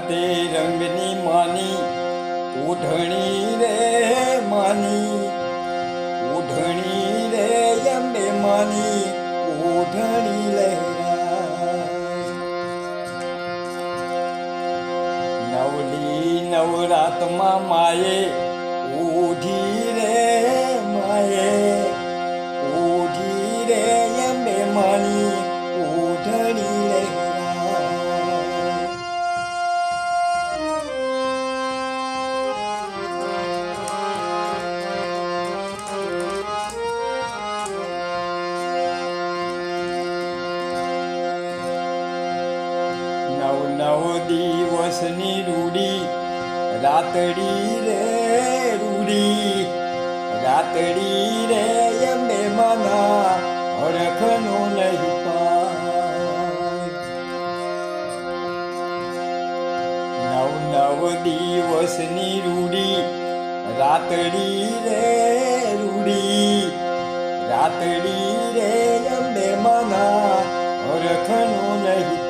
તે રંગની માની ઓઢણી રે માની ઓઢણી રે અંબે માની ઓઢણી લહેરાય નવલી નવરાતમાં માએ ઓઢી રે માએ ઓઢી રે અંબે માની ઓઢણી લહેરાય નવ દિવસની રૂડી રાતડી રે રૂડી રાતડી રે અંબે માના હરખનો લઈ પાય નવ દિવસની રૂડી રાતડી રે રૂડી રાતડી રે અંબે માના હરખનો લઈ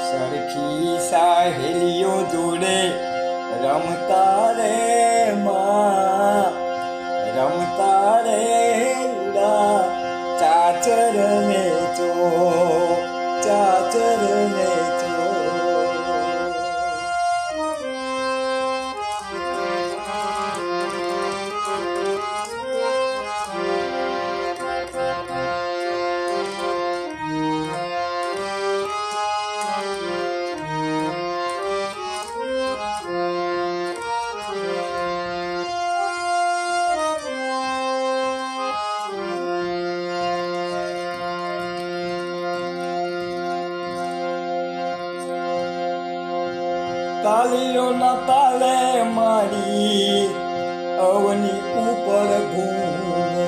સરખી સાહેલીઓ જોડે રમતા રે માં રમતા રે ઉડા ચાચર ને ચો ચાચર ને ચો તાલીઓના તાલે મારી અવની ઉપર ઘૂમે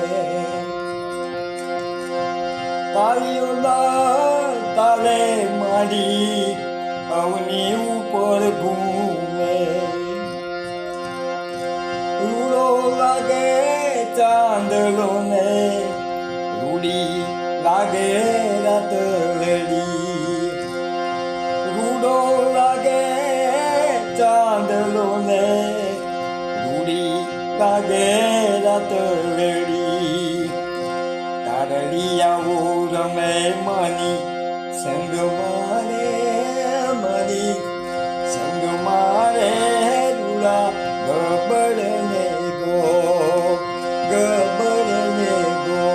તાલીઓના તાલે મારી અવની ઉપર ઘૂમે રૂડો લાગે ચાંદલો ને રૂડી લાગે રાતડી રૂડો લાગે ચાંદલો ને રૂડી લાગે રાતડી તારડી આવો રમે માની સંગ મારે મારી સંગ મારે રૂડા ગબડ ને ગો ગબડ ને ગો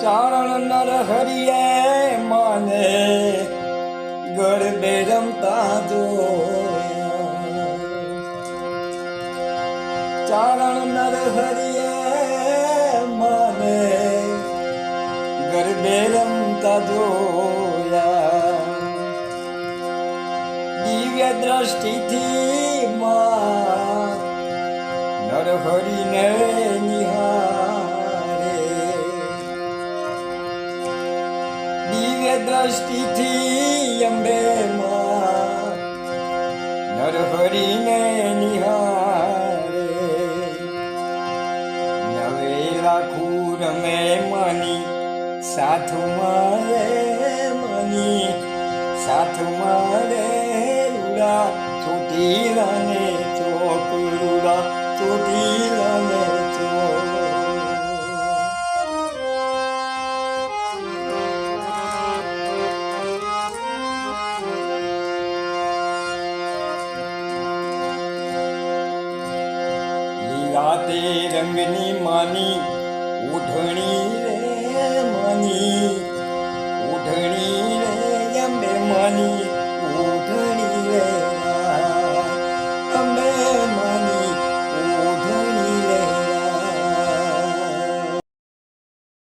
ચારણ નર હરિયે માને ગરબે રમતા જોયા ચારણ નર હરિયે માને ગરબે રમતા જોયા દિવ્ય દ્રષ્ટિથી માં નર હરિને દ્રષ્ટિથી અંબે માં નરહરિને નિહારે નવે લાખું રમે માની સાથ મારે માની સાથ મારે રૂડા ચોટીલા ને ચોક રૂડા ચોટીલા ને ચોક તે રંગની માની ઓઢણી રે માની ઓઢણી રે અંબે માની